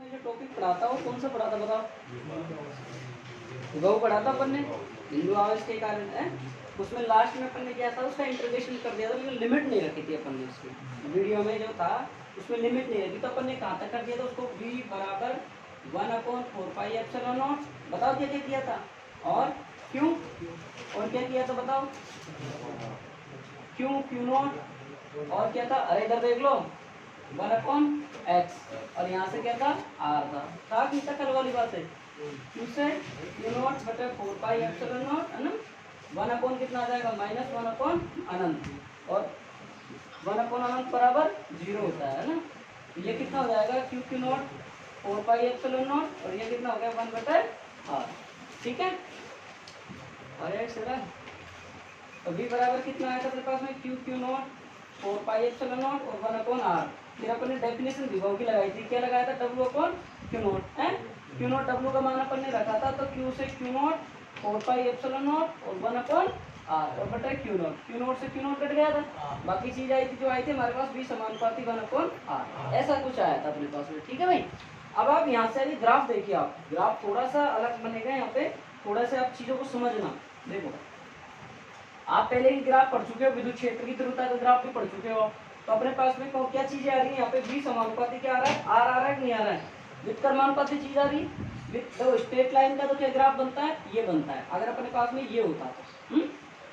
मैं जो टॉपिक पढ़ाता हूँ कौन सा पढ़ाता बताओ? विभव पढ़ाता अपन ने, बिंदु आवेश के कारण है। उसमें लास्ट में अपन ने क्या था, उसका इंटीग्रेशन कर दिया था, लेकिन लिमिट नहीं रखी थी अपन ने उसकी वीडियो में जो था उसमें लिमिट नहीं रखी, तो अपन ने कहाँ तक कर दिया था उसको, v बराबर 1/4πε0। बताओ क्या क्या किया था, और क्यों, और क्या किया था बताओ, क्यों क्यू नॉट, और क्या था, अरे इधर देख लो 1/x, और यहाँ से क्या था r था कि तक कल वाली बात है, क्यों से क्यू नॉट बटे 4πε0 है ना, 1 कितना आ जाएगा -1 अनंत, और 1 बराबर 0 होता है ना, ये कितना हो जाएगा क्यू नॉट 4πε0, और ये कितना हो गया 1/r। ठीक है, अरे सर तो v बराबर कितना आया था अपने पास में, क्यू नॉट 4πε0 और 1/r। फिर अपन ने डेफिनेशन विभव की लगाई थी, क्या लगाया था, W/Q0 है, Q नॉट W का मान अपन ने रखा था, तो Q से Q नॉट 4πε0 और 1/r और बटा Q नॉट से Q नॉट कट गया था, बाकी चीज आई थी जो आई थी हमारे पास v समानुपाती 1/r, ऐसा कुछ आया था अपने पास में। ठीक है भाई, अब आप यहाँ से अभी ग्राफ देखिए, आप ग्राफ थोड़ा सा अलग बनेगा, यहाँ पे थोड़ा सा आप चीजों को समझना। देखो आप पहले ही ग्राफ पढ़ चुके हो, विद्युत क्षेत्र की तीव्रता का ग्राफ भी पढ़ चुके हो, तो अपने पास में क्या चीजें आ रही है यहाँ पे, v समानुपाती क्या आ रहा है, r आ रहा है नहीं आ रहा है, विद्युत कर्मानुपाती चीज आ रही है, तो स्ट्रेट लाइन का तो क्या ग्राफ बनता है, ये बनता है, अगर अपने पास में ये होता तो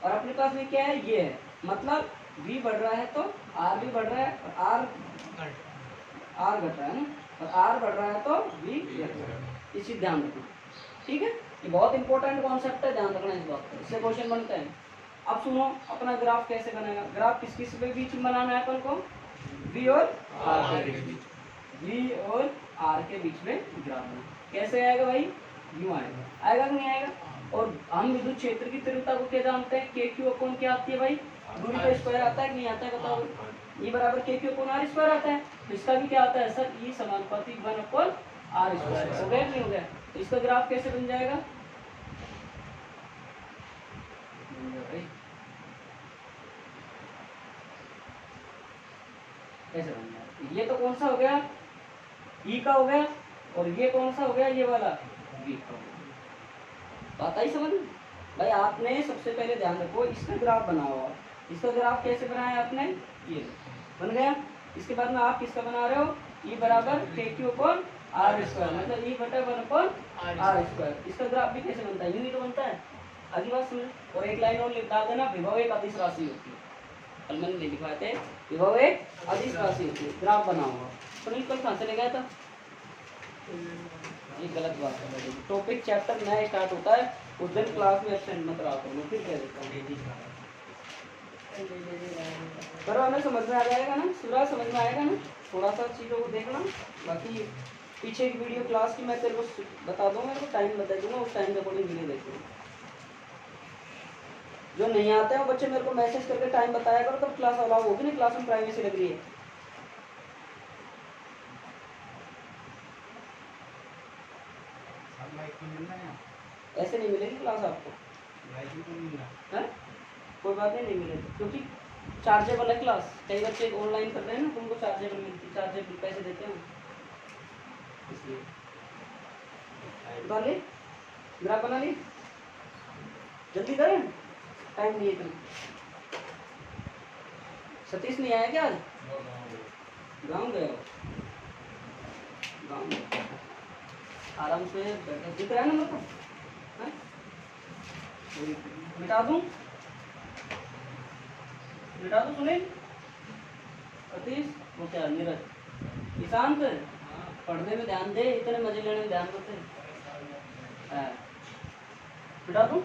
और अपने पास में क्या है, ये है, मतलब v बढ़ रहा है तो r भी बढ़ रहा है, और r घट रहा है ना, और r बढ़ रहा है तो v घट रहा है, इसी ध्यान रखना। ठीक है, ये बहुत इंपॉर्टेंट कॉन्सेप्ट है, ध्यान रखना इस बात का, इससे क्वेश्चन बनते हैं। अब सुनो अपना ग्राफ कैसे बनेगा, ग्राफ किस किस के बीच में बनाना है अपन को, v और r के बीच, v और r के बीच में ग्राफ बना, कैसे आएगा भाई, यूं आएगा, आएगा कि नहीं आएगा। और हम विद्युत क्षेत्र की तीव्रता को क्या जानते हैं, के क्यू अपॉन क्या आती है भाई, दूरी का स्क्वायर आता है कि नहीं आता है बताओ, ये बराबर के क्यू अपॉन आर स्क्वायर आता है, तो इसका भी क्या आता है सर, ये समानुपाती 1/r स्क्वायर, हो गया नहीं हो गया, तो इसका ग्राफ कैसे बन जाएगा, ऐसे बन जाएगा। ये तो कौन सा हो गया, ई का हो गया, और ये कौन सा हो गया, ये वाला वी का हो गया। बात आई समझ में भाई, आपने सबसे पहले ध्यान रखो, इसका ग्राफ बना हुआ, इसका ग्राफ कैसे बनाया आपने, ये बन गया। इसके बाद में आप किसका बना रहे हो, ई बराबर के क्यू अपॉन आर स्क्वायर, मतलब ई बटा 1/r स्क्वायर, इसका ग्राफ भी कैसे बनता है, यूं ही तो बनता है। अगली बात समझ, और एक लाइन और लिखा देना, विभव एक अदिश राशि होती है, कल मैंने नहीं लिखवाए थे, विभव एक अदिश राशि होती है, ग्राफ बना हुआ, सुनील कल कहाँ से ले गया था, ये गलत बात है, टॉपिक चैप्टर नया स्टार्ट होता है, उस दिन क्लास में एब्सेंट मत रहा करो, फिर क्या देता हूँ, पर हमें समझ में आ जाएगा ना, पूरा समझ में आएगा ना, थोड़ा सा चीज़ों को देखना, बाकी पीछे की वीडियो क्लास की मैं तेरे को बता दूंगा, मेरे को टाइम बता दूंगा, उस टाइम के अकॉर्डिंग वीडियो देखूंगा। जो नहीं आते हैं वो बच्चे मेरे को मैसेज करके टाइम बताया करो, तब क्लास अलाउ होगी ना, क्लास में प्राइवेसी लग रही है। ऐसे नहीं मिलेगी क्लास आपको, है कोई बात नहीं मिलेगी, क्योंकि चार्जेबल है क्लास, कई बच्चे ऑनलाइन कर रहे हैं ना, तो उनको चार्जेबल मिलती, चार्जेबल पैसे देते हैं इसलिए। बना ली ग्राफ, बना ली, जल्दी करें, टाइम दिए तुम। सतीश नहीं आया क्या आज, गाँव गए हो, गाँव आराम से बैठे, दिख रहा है ना मेरे को, मिटा दूं सुनील, सतीश, वो क्या नीरज, ईशांत, पढ़ने में ध्यान दे, इतने मजे लेने में ध्यान मत दे, मिटा दूं।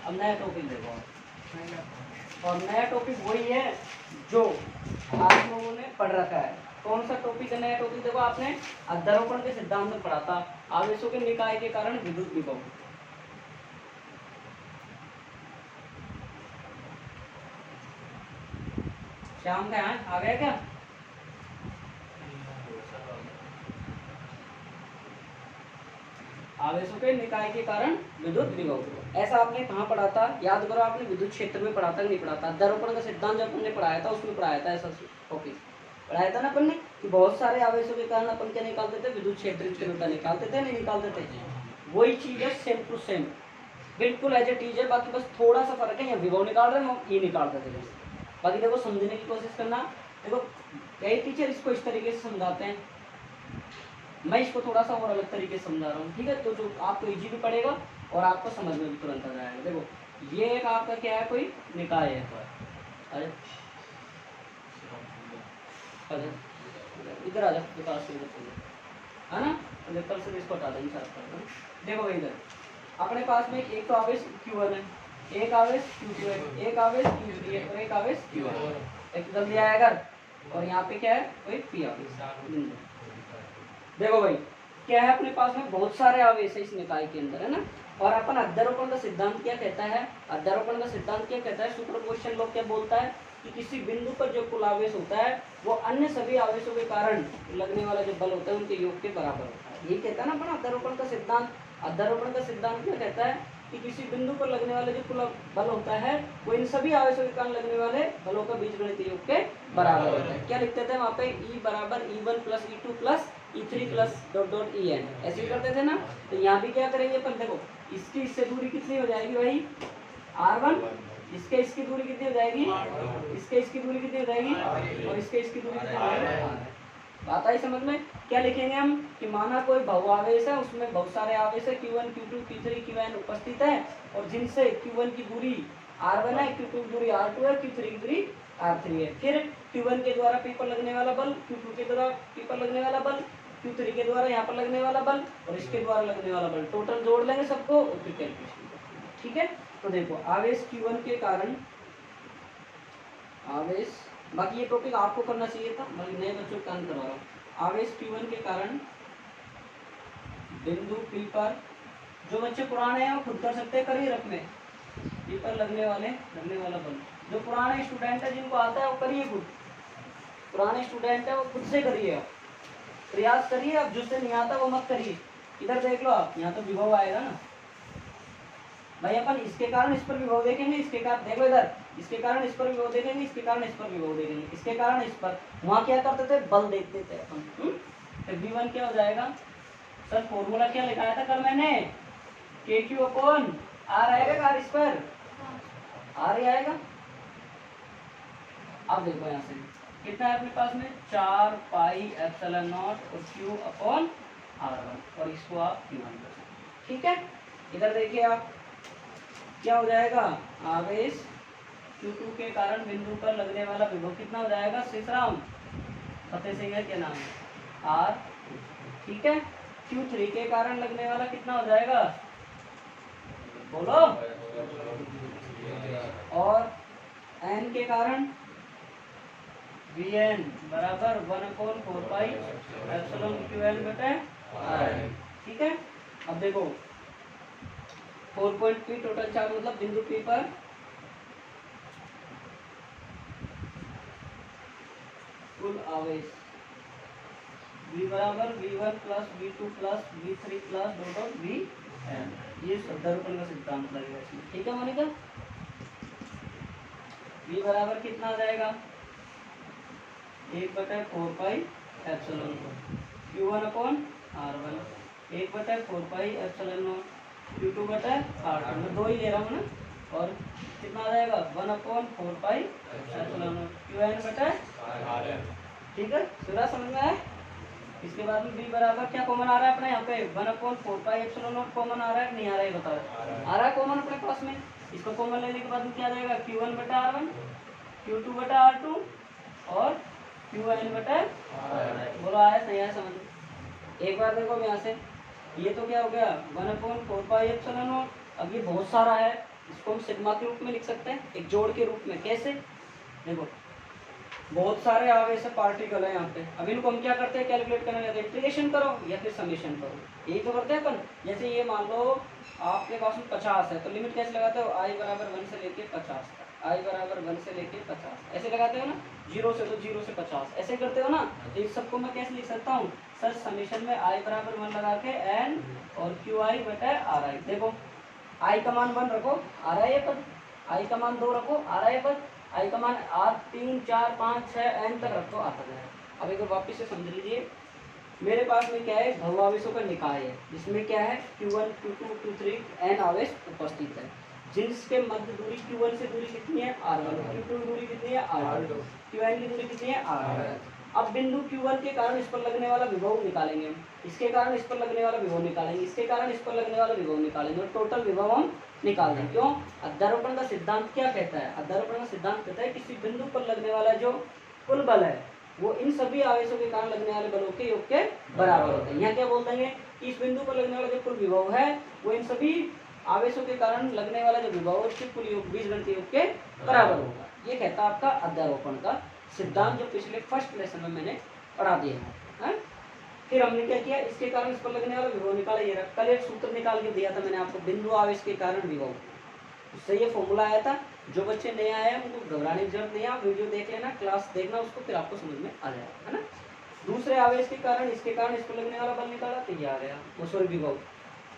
अब नया टॉपिक देखो, और नया टॉपिक वही है जो आप लोगों ने पढ़ रखा है। कौन सा टॉपिक है नया टॉपिक, देखो आपने अध्यारोपण के सिद्धांत में पढ़ा था, आवेशों के निकाय के कारण विद्युत विभव। श्याम का यहाँ आ गया क्या, आवेशों के निकाय के कारण विद्युत विभव, ऐसा आपने कहाँ पढ़ा था, याद करो, आपने विद्युत क्षेत्र में पढ़ा था नहीं पढ़ा था, अध्यारोपण का सिद्धांत जब हमने पढ़ाया था उसमें पढ़ाया था ऐसा टॉपिक, पढ़ाया था ना अपन ने कि बहुत सारे आवेशों के कारण अपन क्या निकालते थे, विद्युत क्षेत्र तीव्रता निकालते थे, नहीं निकालते थे। वही चीज है सेम टू सेम, बिल्कुल एज इट इज है, बाकी बस थोड़ा सा फर्क है, यहाँ विभव निकाल रहे हैं हम ये निकालते थे बस। बाकी देखो समझने की कोशिश करना। देखो कई टीचर इसको इस तरीके से समझाते हैं, मैं इसको थोड़ा सा और अलग तरीके से समझा रहा हूँ, ठीक है। तो जो आपको इजी भी पड़ेगा और आपको समझ में भी तुरंत आ जाएगा। देखो ये एक आपका क्या है, कोई निकाय है। अरे इधर आ जा विकास से, है ना, तो कल से इसको हटा देंगे साथ कर। देखो भाई इधर अपने पास में एक तो आवेश Q1 है, एक आवेश Q2 है, एक आवेश Q3 है और एक आवेश Q1 है। एक जल्दी आया अगर, और यहाँ पे क्या है, कोई P आवेश। देखो भाई क्या है, अपने पास में बहुत सारे आवेश है इस निकाय के अंदर, है ना। और अपन अध्यारोपण का सिद्धांत क्या कहता है, अध्यारोपण का सिद्धांत क्या कहता है, सुपरपोजिशन लॉ क्या बोलता है कि किसी बिंदु पर जो कुल आवेश होता है वो अन्य सभी आवेशों के कारण लगने वाला जो बल होता है उनके योग के बराबर होता है। ये कहता है ना अपना अध्यारोपण का सिद्धांत। अध्यारोपण का सिद्धांत क्या कहता है कि किसी बिंदु पर लगने वाले जो कुल बल होता है वो इन सभी आवेशों के कारण लगने वाले बलों का बीजगणितीय योग के बराबर होता है। क्या लिखते थे वहाँ पे, E बराबर E1 plus E2 plus E3 plus dot dot En, ऐसे करते थे ना। तो यहाँ भी क्या करेंगे अपन, देखो इसकी इससे दूरी कितनी हो जाएगी भाई, R1, इसके इसकी दूरी कितनी हो जाएगी, इसके इसकी दूरी कितनी हो जाएगी, और इसके इसकी दूरी कितनी हो जाएगी। बात आई समझ में। क्या लिखेंगे हम कि माना कोई बहुआवेश है, उसमें बहुत सारे आवेश है Q1 Q2 Q3 Qn उपस्थित है, और जिनसे Q1 की दूरी R1 है, Q2 की दूरी R2 है, Q3 की दूरी R3 है। फिर Q1 के द्वारा P पर लगने वाला बल, Q2 के द्वारा P पर लगने वाला बल, Q3 के द्वारा यहाँ पर लगने वाला बल और इसके द्वारा लगने वाला बल, टोटल जोड़ लेंगे सबको और फिर कैलकुलेशन करेंगे, ठीक है। तो देखो आवेश Q1 के कारण आवेश, बाकी ये टॉपिक आपको करना चाहिए था, बाकी नए बच्चों को काम करवा रहा हूँ। आवेश Q1 के कारण बिंदु P पर, जो बच्चे पुराने हैं वो खुद कर सकते हैं, करिए रख में P पर लगने वाला बल। जो पुराने स्टूडेंट है जिनको आता है वो करिए खुद, पुराने स्टूडेंट है वो खुद से करिए, आप प्रयास करिए। अब जिससे नहीं आता वो मत करिए। इधर देख लो आप, यहाँ तो विभव आएगा ना भाई, अपन इसके कारण इस पर विभव देखेंगे, इसके कारण देखो इधर, इसके कारण इस पर विभव देखेंगे, इसके कारण इस पर विभव देखेंगे, इसके कारण इस पर। वहां क्या करते थे, बल देखते थे अपन। तो V1 क्या हो जाएगा सर, फॉर्मूला क्या लिखाया था कल मैंने, KQ अपॉन R आएगा, कार इस पर R ही आएगा। अब देखो यहाँ से कितना है अपने पास में, 4 पाई एप्सिलॉन नॉट और Q अपॉन R1, और इसको आप Q1 कर सकते, ठीक है। इधर देखिए आप क्या हो जाएगा, आवेश Q2 के कारण बिंदु पर लगने वाला विभव कितना हो जाएगा, शेषराम फतेह सिंह है क्या नाम है, R, ठीक है। Q3 के कारण लगने वाला कितना हो जाएगा, बोलो, और N के कारण Vn बराबर 1/4 पाई एप्सिलॉन Qn बटे R, ठीक है। अब देखो 4 पॉइंट P टोटल चार्ज, मतलब बिंदु P पर कुल आवेश V बराबर V1 plus V2 plus V3 plus dot Vn, ये अध्यारोपण का सिद्धांत लगेगा इसमें, ठीक है मोनिका। V बराबर कितना आ जाएगा, 1/4 pi epsilon Q1 upon R1, 1/4 pi epsilon not Q2 बटा R2, मैं 2 ही ले रहा हूँ ना, और कितना आ जाएगा 1/4 पाई एप्सिलॉन नॉट Qn बटा R, ठीक है। पूरा समझ में आया। इसके बाद में V बराबर क्या कॉमन आ रहा है अपने यहाँ पे, 1/4 पाई एप्सिलॉन नॉट कॉमन आ रहा है, नहीं आ रहा है बताओ, आ रहा है कॉमन अपने पास में। इसको कॉमन लेने के बाद में क्या आ जाएगा, Q1 बटा R1, Q2 बटा R2 और Qn बटा R, बोलो आया, सही आया समझ। एक बार देखो यहाँ से, ये तो क्या हो गया 1/4 पाई एप्सिलॉन नॉट। अब ये बहुत सारा है, इसको हम सिग्मा के रूप में लिख सकते हैं, एक जोड़ के रूप में। कैसे, देखो बहुत सारे आवेश पार्टिकल है यहाँ पे, अब इनको हम क्या करते हैं, कैलकुलेट करने लगते हैं, इंटीग्रेशन करो या फिर समेशन करो, यही तो करते हैं अपन। जैसे ये मान लो आपके पास में 50 है, तो लिमिट कैसे लगाते हो, I बराबर 1 से लेके 50 तक, I बराबर 1 से लेके 50, ऐसे लगाते हो ना, 0 से तो 0 से 50 ऐसे करते हो ना। तो इस सबको मैं कैसे लिख सकता हूँ सर, समेशन में I बराबर 1 लगा के N और QI बटा RI। देखो I का मान 1 रखो, RI है पद, I का मान 2 रखो, RI पद, आई का मान आज 3 4 5 6 n तक रखो आता जाएगा। अब एक बार वापिस से समझ लीजिए, मेरे पास में क्या है, भवावेशों का निकाय है, जिसमें क्या है Q1 Q2 Q3 n आवेश उपस्थित है, जिसके मध्य दूरी Q1 से दूरी कितनी है R1, Q2 की दूरी कितनी है R2, Qn की दूरी कितनी है R1। अब बिंदु Q1 के कारण इस पर लगने वाला विभव निकालेंगे हम, इसके कारण इस पर लगने वाला विभव निकालेंगे, इसके कारण इस पर लगने वाला विभव निकालेंगे, और टोटल विभव हम निकाल दें। क्यों? अध्यारोपण का सिद्धांत क्या कहता है? अध्यारोपण का सिद्धांत कहता है किसी बिंदु पर लगने वाला जो कुल बल है वो इन सभी आवेशों के कारण लगने वाले बलों के योग के बराबर होता है। यहाँ क्या बोल देंगे कि इस बिंदु पर लगने वाला जो कुल विभव है वो इन सभी आवेशों के कारण लगने वाला जो विभव है उसके कुल योग बीजगणितीय योग के बराबर होगा। ये कहता है आपका अध्यारोपण का सिद्धांत, जो पिछले फर्स्ट लेसन में मैंने पढ़ा दिया है। फिर हमने क्या किया, इसके कारण इस पर लगने वाला विभव निकाला। ये रहा, कल एक सूत्र निकाल के दिया था मैंने आपको, बिंदु आवेश के कारण विभव, उससे ये फॉर्मूला आया था। जो बच्चे नए आए हैं उनको घबराने की जरूरत नहीं है, आप वीडियो देख लेना, क्लास देखना उसको, फिर आपको समझ में आ जाएगा, है ना। दूसरे आवेश के कारण इसके कारण इस पर लगने वाला बल निकाला तो ये आ गया, वो सॉरी विभव।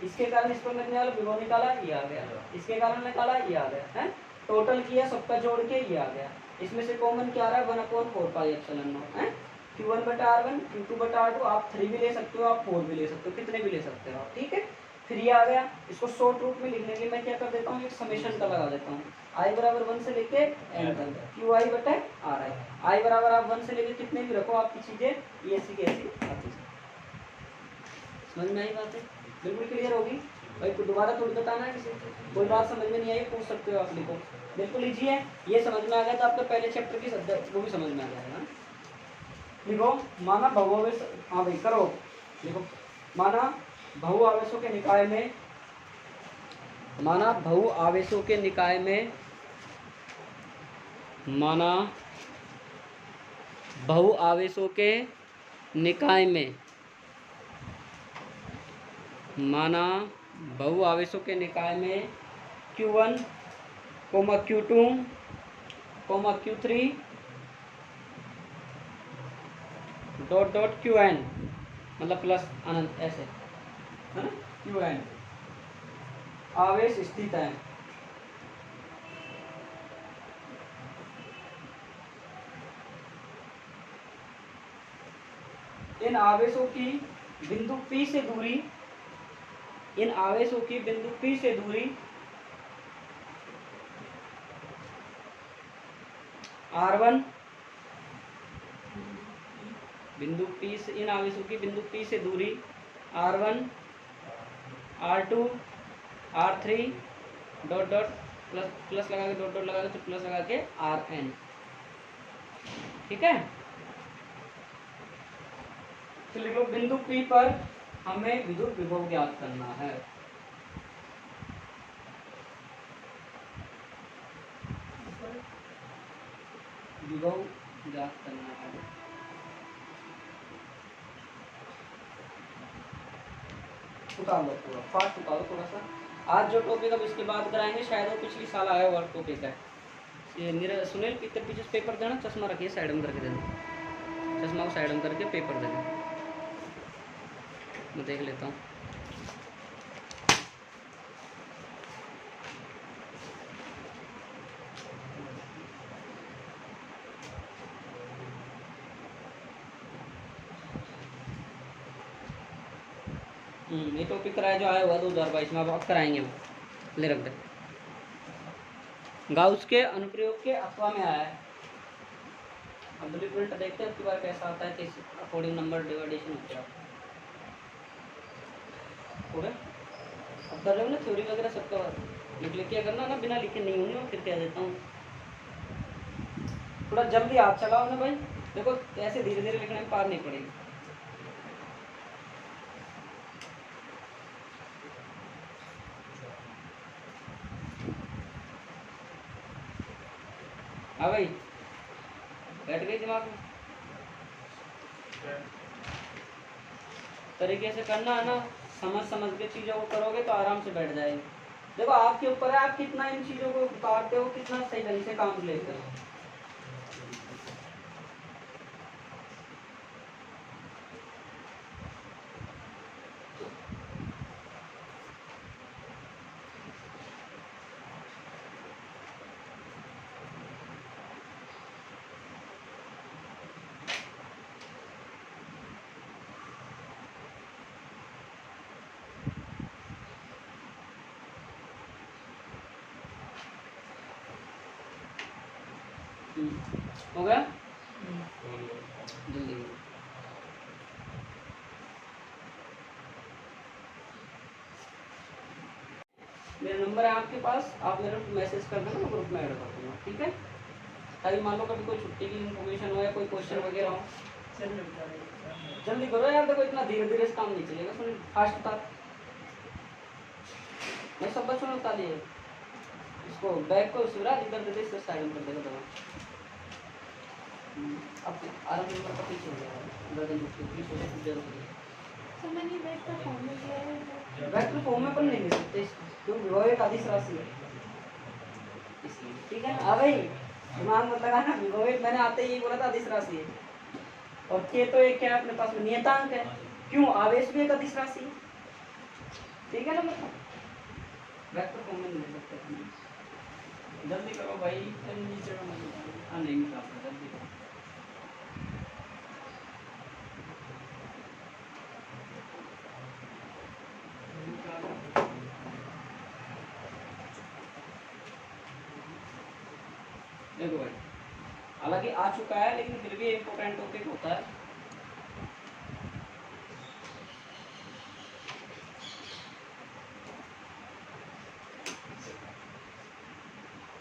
इसके कारण इस पर लगने वाला विभव निकाला, ये आ गया। इसके कारण निकाला, ये आ गया, है। टोटल किया सबका जोड़ के, ये आ गया। इसमें से कॉमन क्या आ रहा है 1/4πε0 है। Q1/R1 Q2/R2, आप 3 भी ले सकते हो, आप 4 भी ले सकते हो, कितने भी ले सकते हो आप, ठीक है। फिर ये आ गया, इसको शॉर्ट रूप में लिखने के लिए मैं क्या कर देता हूँ, एक समेशन का लगा देता हूँ, i बराबर 1 से लेके n तक, QI/RI। i बराबर आप 1 से लेके कितने भी रखो, आपकी चीजें ये ऐसी कैसी आती है। समझ में आई बात है? बिल्कुल क्लियर होगी भाई, को दोबारा थोड़ी बताना है किसी को, कोई बात समझ में नहीं आई पूछ सकते हो आप, लिखो। बिल्कुल लीजिए, ये समझ में आ गया तो आपका पहले चैप्टर की वो भी समझ में आ जाएगा। लिखो, माना बहुआवेश, हाँ भाई करो, लिखो, माना बहु आवेशों के निकाय में, माना बहु आवेशों के निकाय में, माना बहु आवेशों के निकाय में, माना बहु आवेशों के निकाय में Q1, Q2, Q3 Qn, मतलब प्लस अनंत ऐसे, है ना, Qn आवेश स्थित है। इन आवेशों की बिंदु P से दूरी, इन आवेशों की बिंदु P से दूरी R1, बिंदु P से, इन आवेशों की बिंदु P से दूरी R1, R2, R3 dot dot plus plus लगा के, डॉट डॉट लगा के, तो प्लस लगा के Rn, ठीक है। तो लिखो, बिंदु P पर हमें विद्युत विभव ज्ञात करना है। विभव ज्ञात करना है। उतार लो पूरा, फास्ट उतारो थोड़ा सा। आज जो टॉपिक अब इसके बाद कराएंगे शायद वो पिछली साल आया हुआ टॉपिक है। ये मेरा सुनील इधर पीछे पेपर देना, चश्मा रखिए साइड में करके देना, चश्मा को साइड में करके पेपर दे देना, मैं देख लेता हूँ। ये टॉपिक कराया जो आया हुआ 2022 में, अब कराएंगे वो, ले रख दे। गाउस के अनुप्रयोग के अथवा में आया है। अब ब्लू प्रिंट देखते हैं अब की बार कैसा आता है, तो इस अकॉर्डिंग नंबर डिवाइडेशन हो गया हो गया। अब कर रहे हो ना थ्योरी वगैरह सबका, लिख क्या करना ना, बिना लिखे नहीं होंगे, फिर कह देता हूँ। थोड़ा जल्दी हाथ चलाओ ना भाई, देखो ऐसे धीरे धीरे लिखने में पार नहीं पड़ेगी। हाँ भाई, बैठ गई दिमाग में, तरीके से करना है ना, समझ समझ के चीज़ों को करोगे तो आराम से बैठ जाएगी। देखो आपके ऊपर है, आप कितना इन चीज़ों को उतारते हो, कितना सही ढंग से काम लेते हो। हो गया जल्दी। मेरा नंबर है आपके पास, आप मेरे को मैसेज कर देना, मैं ग्रुप में ऐड कर दूँगा, ठीक है। ताकि मान लो कभी कोई छुट्टी की इन्फॉर्मेशन हो या कोई क्वेश्चन वगैरह हो। जल्दी करो यार, देखो इतना धीरे धीरे काम नहीं चलेगा, सुन फास्ट था। मैं सब बच्चों ने बता दिए, इसको बैग को सूरज इधर दे दे, इसको साइड कर देगा दवा। अब आराम नंबर का पीछे हो जाएगा, अंदर दिन कुछ जरूरी है। तो मैंने बैग का फॉर्म में दिया है, बैग तो फॉर्म में पर नहीं दे सकते क्योंकि वो एक आदिश राशि है इसलिए, ठीक है। हाँ भाई दिमाग मत लगाना, विभव मैंने आते ही बोला था आदिश राशि है, और के तो एक क्या है अपने पास में नियतांक है, क्यों आवेश भी एक आदिश राशि है, ठीक है ना। मतलब बैग तो फॉर्म में नहीं दे सकते। जल्दी करो भाई, नीचे हाँ नहीं निकाल सकते, जल्दी करो। देखो भाई हालांकि आ चुका है लेकिन फिर भी इम्पोर्टेंट टॉपिक होता है।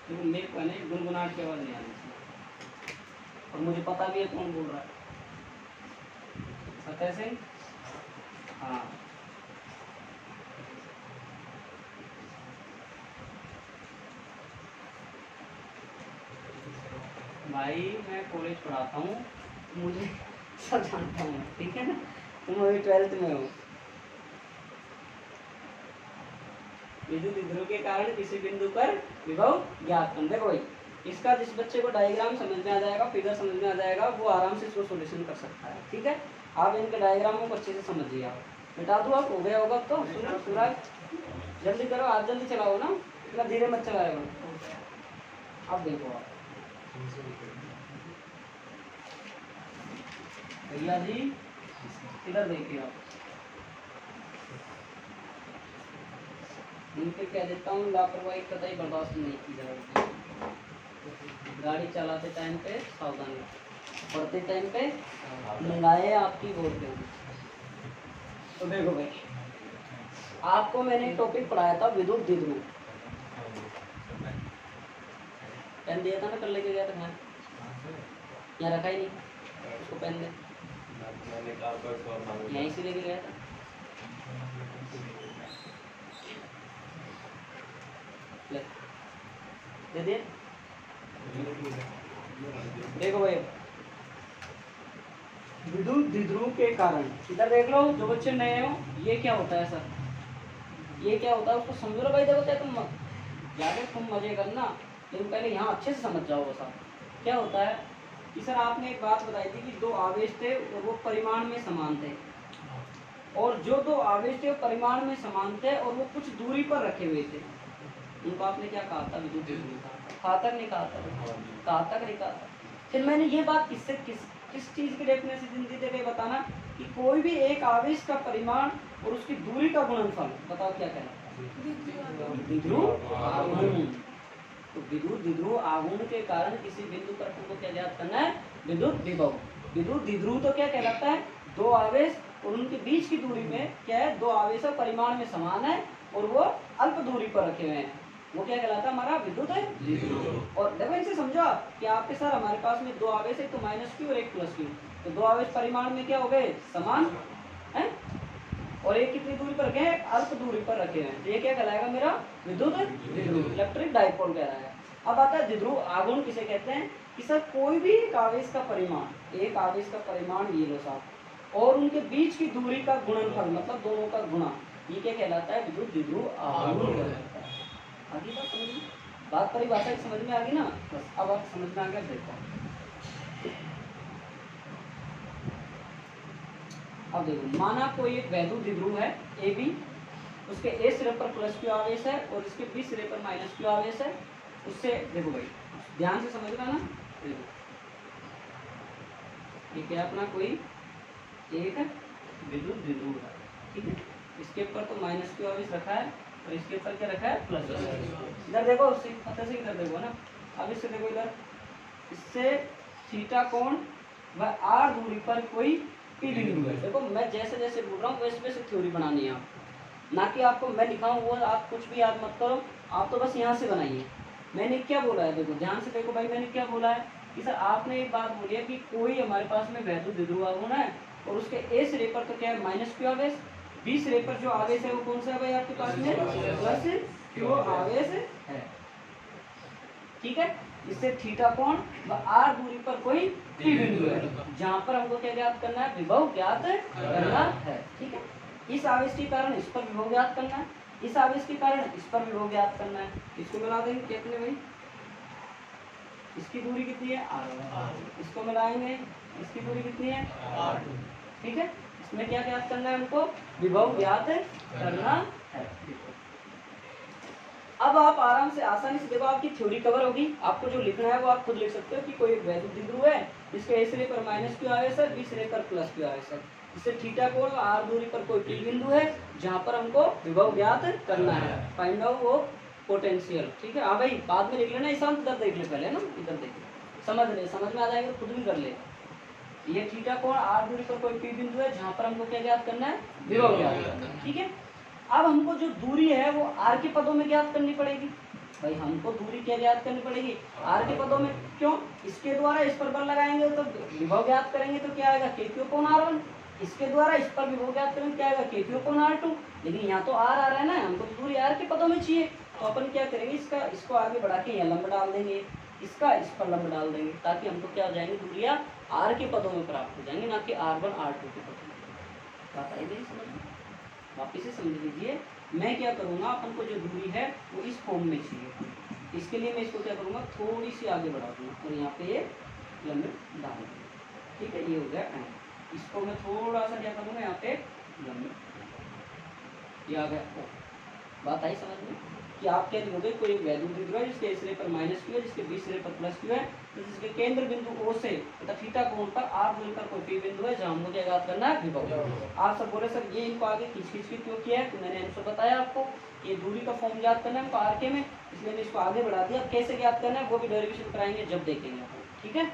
देखो मेरे को है ना गुनगुनाहट की आवाज नहीं आनी चाहिए, और मुझे पता भी है कौन बोल रहा है। सत्य सिंह, हाँ भाई मैं कॉलेज पढ़ाता हूँ, मुझे सब जानता हूँ, ठीक है ना। तुम अभी 12th में हो। विद्युत विद्रोह के कारण किसी बिंदु पर विभव ज्ञात करना। देखो भाई इसका जिस बच्चे को डायग्राम समझ में आ जाएगा, फिगर समझ में आ जाएगा, वो आराम से इसको सॉल्यूशन कर सकता है, ठीक है। आप इनके डायग्रामों को अच्छे से समझिए। आप मिटा दो, आप हो गया होगा। तो सुनो सूरज जल्दी करो, आज जल्दी चलाओ ना, इतना धीरे मत चलाओ। अब देखो आप भैया जी इधर देखिए, आप इनके कह देता हूँ लापरवाही कतई बर्दाश्त नहीं की जाएगी। गाड़ी चलाते टाइम पे सावधानी, पढ़ते टाइम पे निगाहें आपकी गौर करेंगी। तो देखो भाई आपको मैंने एक टॉपिक पढ़ाया था विद्युत द्विध्रुव, पेन दिया था ना, कल लेके गया था मैं, यहाँ रखा ही नहीं, उसको पेन दे, यहीं से लेके गया था। दे दिए। देखो भाई विद्युत द्विध्रुव के कारण, इधर देख लो जो बच्चे नए हो, ये क्या होता है सर, ये क्या होता है उसको समझो लो भाई। देखो चाहे तुम जाके तुम मजे करना, लेकिन पहले यहाँ अच्छे से समझ जाओ। बस क्या होता है कि सर आपने एक बात बताई थी कि दो आवेश थे और वो परिमाण में समान थे, और जो दो आवेश थे वो परिमाण में समान थे और वो कुछ दूरी पर रखे हुए थे, उनको आपने क्या कहा था, विद्युत द्विध्रुव। घातक नहीं कहा था, घातक नहीं कहा था। फिर मैंने ये बात किस चीज की डेफिनेशन दे के बताना कि कोई भी एक आवेश का परिमाण और उसकी दूरी का गुणनफल, बताओ क्या कहना है, द्विध्रुव आघूर्ण। तो विद्युत द्विध्रुव आघूर्ण के कारण किसी बिंदु पर तुमको क्या ज्ञात करना है, विद्युत विभव। विद्युत द्विध्रुव तो क्या कहलाता है, दो आवेश और उनके बीच की दूरी में क्या है, दो आवेश परिमाण में समान है और वो अल्प दूरी पर रखे हुए हैं, वो क्या कहलाता है, हमारा विद्युत है। और देखो इनसे समझो आप कि आपके सर हमारे पास में दो आवेश है, तो -q और एक +q, तो दो आवेश परिमाण में क्या हो गए, समान है, और एक कितनी दूरी पर रखे हैं, अल्प दूरी पर रखे हैं, तो ये क्या कहलाएगा, मेरा विद्युत द्विध्रुव, इलेक्ट्रिक डाइपोल कहलाएगा। अब आता है द्विध्रुव आघूर्ण किसे कहते हैं, कि सर कोई भी एक आवेश का परिमाण, एक आवेश का परिमाण ये लो साहब, और उनके बीच की दूरी का गुणनफल, मतलब दोनों का गुणा, ये क्या कहलाता है, विद्युत द्विध्रुव आघूर्ण कहलाता है। आगे बात समझ में, बात परिभाषा समझ में आ गई ना, बस अब आप समझ में आ गया। देखो अब देखो, माना कोई एक वैद्युत द्विध्रुव है ए बी, उसके ए सिरे पर +q आवेश है और इसके बी सिरे पर -q आवेश है। उससे देखो भाई ध्यान से समझना ना, देखो ये क्या अपना कोई एक विद्युत द्विध्रुव है, ठीक है, इसके ऊपर तो -q आवेश रखा है और इसके ऊपर क्या रखा है, +q। इधर देखो पता से इधर देखो ना, अब इससे देखो इधर इससे थीटा कोण व आर दूरी पर कोई पी बिंदु है। देखो मैं जैसे जैसे बोल रहा हूँ वैसे वैसे थ्योरी बनानी है आप, ना कि आपको मैं लिखाऊं वो आप कुछ भी याद मत करो, आप तो बस यहाँ से बनाइए। मैंने क्या बोला है, देखो ध्यान से देखो भाई, मैंने क्या बोला है कि सर आपने एक बात बोली है कि कोई हमारे पास में वैद्युत द्विध्रुव आघूर्ण है और उसके ए सिरे पर तो क्या है माइनस क्यू आवेश, बी सिरे पर जो आवेश है वो कौन सा है भाई आपके पास में प्लस क्यू आवेश है। ठीक है, इससे थीटा कोण व आर दूरी पर कोई पी बिंदु है जहां पर हमको क्या ज्ञात करना है, विभव ज्ञात करना है। ठीक है, इस आवेश के कारण इस पर विभव ज्ञात करना है, इस आवेश के कारण इस पर विभव ज्ञात करना है। इसको मिला देंगे कितने भाई, इसकी दूरी कितनी है r1, इसको मिलाएंगे इसकी दूरी कितनी है r2। ठीक है, इसमें क्या ज्ञात करना है हमको, विभव ज्ञात करना है। अब आप आराम से आसानी से देखो आपकी थ्योरी कवर होगी, आपको जो लिखना है वो आप खुद लिख सकते हो कि कोई वैद्युत द्विध्रुव है जिसके ए सिरे पर माइनस क्यू आवेश है, बी सिरे पर प्लस क्यू आवेश है, इससे थीटा कोण आर दूरी पर कोई पी बिंदु है जहां पर हमको विभव ज्ञात करना है, फाइंड आउट वो पोटेंशियल। ठीक है, हाँ भाई बाद में लिख लेना, इस इधर देख ले पहले ना, इधर देख ले, समझ ले, समझ में आ जाएगा खुद भी कर ले। ये थीटा कोण आर दूरी पर कोई पी बिंदु है जहां पर हमको क्या ज्ञात करना है, विभव ज्ञात करना है। ठीक है, अब हमको जो दूरी है वो आर के पदों में ज्ञात करनी पड़ेगी। भाई हमको दूरी क्या ज्ञात करनी पड़ेगी, आर के पदों में। क्यों, इसके द्वारा इस पर बल लगाएंगे तो विभव ज्ञात करेंगे तो क्या आएगा, के क्यू अपॉन r1, इसके द्वारा इस पर विभव ज्ञात करेंगे क्या आएगा, के क्यू अपॉन r2। लेकिन यहाँ तो आर आ रहा है ना, हमको तो दूरी आर के पदों में चाहिए, तो अपन क्या करेंगे, इसको आगे बढ़ा के यहाँ लंब डाल देंगे, इसका इस पर लंब डाल देंगे, ताकि हमको क्या हो जाएंगे, दूरियां आर के पदों में प्राप्त हो जाएंगे, ना कि r1 r2 के पदों में। बात आई मेरी समझ में, वापिस से समझ लीजिए। मैं क्या करूँगा, अपन को जो दूरी है वो इस फॉर्म में चाहिए, इसके लिए मैं इसको क्या करूँगा, थोड़ी सी आगे बढ़ा दूँगा और यहाँ पे ये लंब डाल दूँगा। ठीक है, ये हो गया एंड, इसको मैं थोड़ा सा क्या करूँगा, यहाँ पे लंब, ये आ गया ओ। बात आई समझ में कि आप क्या लिखोगे, कोई वैद्युत द्विध्रुव है जिसके ए सिरे पर माइनस क्यू है, जिसके बी सिरे पर प्लस क्यू है, तो जिसके केंद्र बिंदु ओ से तथा थीटा कोण पर आर दूरी पर कोई पी बिंदु है जहां हमको क्या ज्ञात करना है, विभव। आप सब बोले सर ये इनको आगे खींच खींच के क्यों किया है, तो मैंने आंसर बताया आपको, ये दूरी का फॉर्म ज्ञात करना है हमको आर के में, इसलिए मैंने इसको आगे बढ़ा दिया। कैसे ज्ञात करना है वो भी डेरिवेशन कराएंगे जब देखेंगे आपको। ठीक है,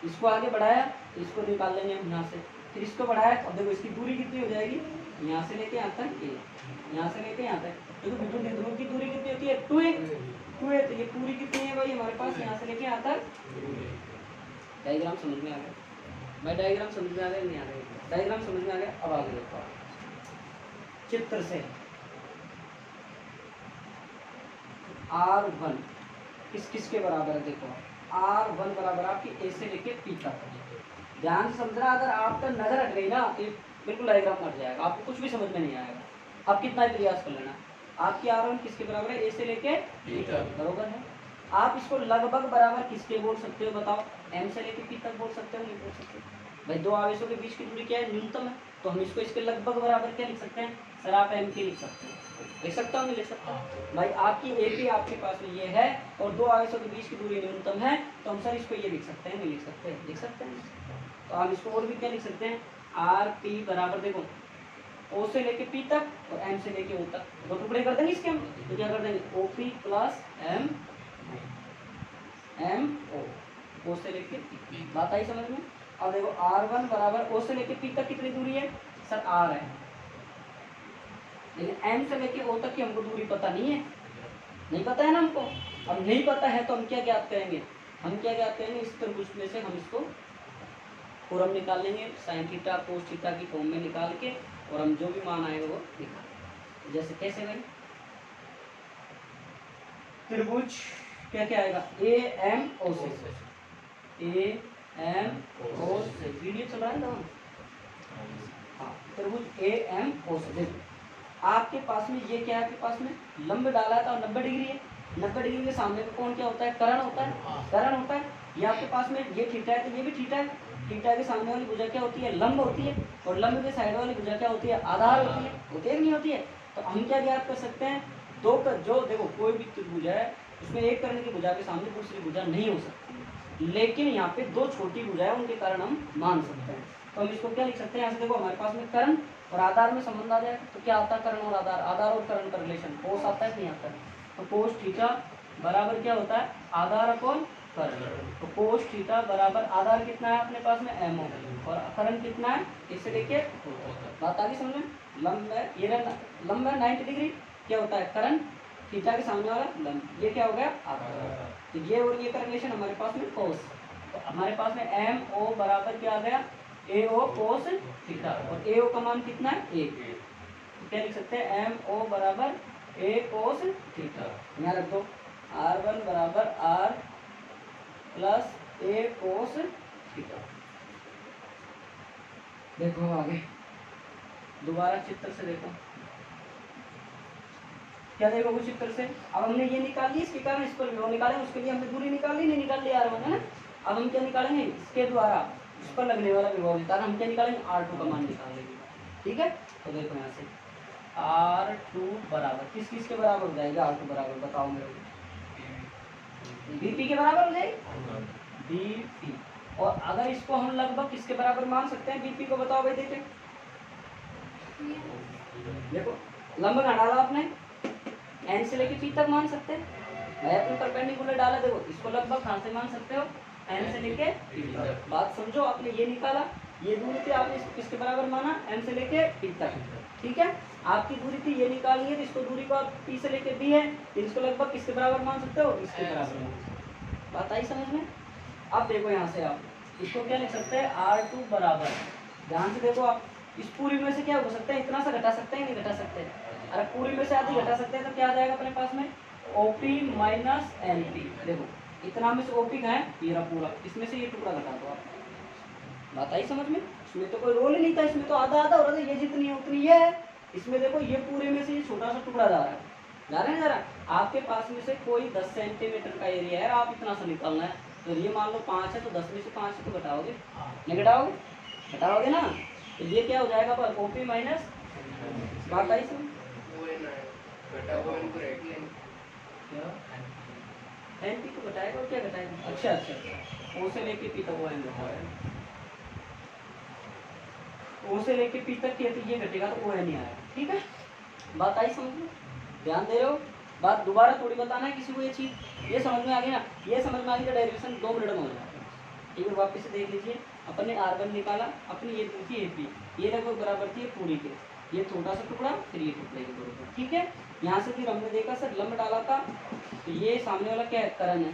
इसको आगे बढ़ाया, इसको निकाल लेंगे हम यहाँ से, फिर इसको बढ़ाया, अब देखो इसकी दूरी कितनी हो जाएगी, यहाँ से लेके यहाँ तक, यहाँ से लेके यहाँ तक, देखो विद्युत द्विध्रुव की दूरी कितनी होती है, 2a, तो ये पूरी कितनी है भाई हमारे पास, यहाँ से लेके यहाँ तक। डायग्राम समझ में आ गया भाई, डायग्राम समझ में आ गया नहीं आ गया, डायग्राम समझ में आ गया। अब आगे देखो चित्र से, R1 किस किस के बराबर है, देखो R1 बराबर आपकी ए से लेके पी तक। ध्यान से समझना, अगर आपका नजर हट गई ना तो बिल्कुल डायग्राम हट जाएगा, आपको कुछ भी समझ में नहीं आएगा। अब कितना प्रयास कर लेना, आपकी R1 किसके बराबर है, ए से लेके पी तक, बराबर है। आप इसको लगभग बराबर किसके बोल सकते हो बताओ, एम से लेके पी तक बोल सकते हो, नहीं बोल सकते भाई, दो आवेशों के बीच की दूरी क्या है, न्यूनतम है, तो हम इसको इसके लगभग बराबर क्या लिख सकते हैं, सर आप एम के लिख सकते हैं, लिख सकता हूँ नहीं लिख सकता भाई, आपकी ए पी आपके पास में ये है और दो आवेशों के बीच की दूरी न्यूनतम है, तो हम सर इसको ये लिख सकते हैं, नहीं लिख सकते, लिख सकते हैं। तो आप इसको और भी क्या लिख सकते हैं, आर पी बराबर देखो ओ से लेके पी तक और एम से लेके ओ तक, दो टुकड़े कर देंगे इसके हम, तो क्या कर देंगे O P plus M M O से लेके पी। बात आई समझ में। अब देखो R1 बराबर ओ से लेके पी तक कितनी दूरी है, सर R है, लेकिन एम से लेके ओ तक की हमको दूरी पता नहीं है, नहीं पता है ना हमको। अब नहीं पता है तो हम क्या ज्ञात करेंगे, हम क्या ज्ञात करेंगे, इस त्रिभुज में से हम इसको फॉर्म निकाल लेंगे, साइन थीटा कोस थीटा की फॉर्म में निकाल के, और हम जो भी मान आएगा वो निकाल। जैसे कैसे भाई, त्रिभुज क्या क्या आएगा, ए एम ओ से, ए एम ओ से, वीडियो चल रहा है ना, हाँ त्रिभुज ए एम ओ से। देखो आपके पास में ये क्या है, आपके पास में लंब डाला था और 90 डिग्री है, 90 डिग्री के सामने में कौन क्या होता है, कर्ण होता है, कर्ण होता है। ये आपके पास में ये थीटा है तो ये भी थीटा है, थीटा के सामने वाली भुजा क्या होती है, लंब होती है, और लंब के साइड वाली भुजा क्या होती है, आधार होती है, होती है नहीं होती है। तो हम क्या ज्ञात कर सकते हैं, दो का जो देखो कोई भी त्रिभुज है उसमें एक कर्ण की भुजा के सामने दूसरी भुजा नहीं हो सकती, लेकिन यहाँ पे दो छोटी भुजा है उनके कारण हम मान सकते हैं। तो हम इसको क्या लिख सकते हैं, यहाँ से देखो हमारे पास में कर्ण और आधार में संबंध आ जाएगा, तो क्या आता है कर्ण और आधार, आधार और कर्ण का रिलेशन कोस आता है नहीं आता है, तो कोस थीटा बराबर क्या होता है, आधार अपॉन करंट। तो कोस थीटा बराबर आधार कितना है अपने पास में एम और करंट कितना है इससे लेके बात आ गई समझ में। लंब है ये लंब है 90 डिग्री, क्या होता है करंट थीटा के सामने वाला लंब, ये क्या हो गया आधार। तो ये और ये का रिलेशन हमारे पास में कोस, तो हमारे पास में एम ओ बराबर क्या आ गया ए ओ कोस थीटा और ए ओ का मान कितना है 1। तो क्या लिख सकते हैं एम ओ बराबर ए कोस थीटा, यहाँ रख दो R1 बराबर R plus A cos theta. देखो आगे दोबारा चित्र से देखो, क्या देखोगे चित्र से। अब हमने ये निकाल ली, इसके कारण इस पर भी निकालें, उसके लिए हमने दूरी निकाल ली, नहीं निकाल ली R1 है ना। अब हम क्या निकालेंगे इसके द्वारा इस पर लगने वाला विभव निकाल, हम क्या निकालेंगे R2 का मान निकाल लेंगे, ठीक है। तो देखो यहाँ से R2 बराबर किस किस के बराबर हो जाएगा, R2 बराबर बताओ मेरे को, BP के बराबर हो जाएगी BP। और अगर इसको हम लगभग किसके बराबर मान सकते हैं BP को, बताओ भाई देखें। देखो लंब का डाला आपने N से लेके P तक मान सकते हैं, मैं अपने परपेंडिकुलर डाला, देखो इसको लगभग कहाँ से मान सकते हो N से लेके P तक। बात समझो, आपने ये निकाला, ये दूरी थी आपने इसको किसके बराबर माना N से लेके P तक, ठीक है। आपकी दूरी थी ये निकालनी है, तो इसको दूरी को आप P से लेके B है, तो इसको लगभग किसके बराबर मान सकते हो इसके बराबर। बात आई समझ में। अब देखो यहाँ से आप इसको क्या लिख सकते हैं R2 बराबर, ध्यान से देखो आप, इस पूरी में से क्या हो सकता है इतना सा घटा सकते हैं, नहीं घटा सकते। अगर पूरी में से आधी घटा सकते हैं तो क्या आ जाएगा अपने पास में OP माइनस NP। देखो इतना में से OP का है ये पूरा, इसमें से ये टुकड़ा घटा दो आप। बात आई समझ में, इसमें तो कोई रोल ही नहीं था, इसमें तो आधा आधा हो रहा था, ये जितनी है उतनी ये है। इसमें देखो ये पूरे में से ये छोटा सा टुकड़ा जा रहा है, जा रहा है जा रहा है। आपके पास में से कोई 10 सेंटीमीटर का एरिया है, आप इतना सा निकालना है, तो ये मान लो 5 है, तो 10 में से 5 से तो घटाओगे, नहीं घटाओगे, घटाओगे ना, तो ये क्या हो जाएगा पर OP माइनस। बात आई समझ, NP को घटाएगा और क्या घटाएगा, अच्छा अच्छा O से लेके P तक ON घटाएगा, O से लेके P तक ये घटेगा तो ON ही आएगा, ठीक है। बात आई समझ में, ध्यान दे रहे हो। बात दोबारा थोड़ी बताना है किसी को, ये चीज़ ये समझ में आ गई ना, ये समझ में आ गई तो डेरिवेशन 2 मिनट में हो जाता है। एक बार वापस से देख लीजिए, अपन ने R1 निकाला, अपनी ये थी AP, ये लगभग बराबर थी पूरी के, ये छोटा सा टुकड़ा फिर ये टुकड़े के बराबर, ठीक है। यहाँ से फिर हमने देखा सर लंब डाला था, तो ये सामने वाला क्या है करण है,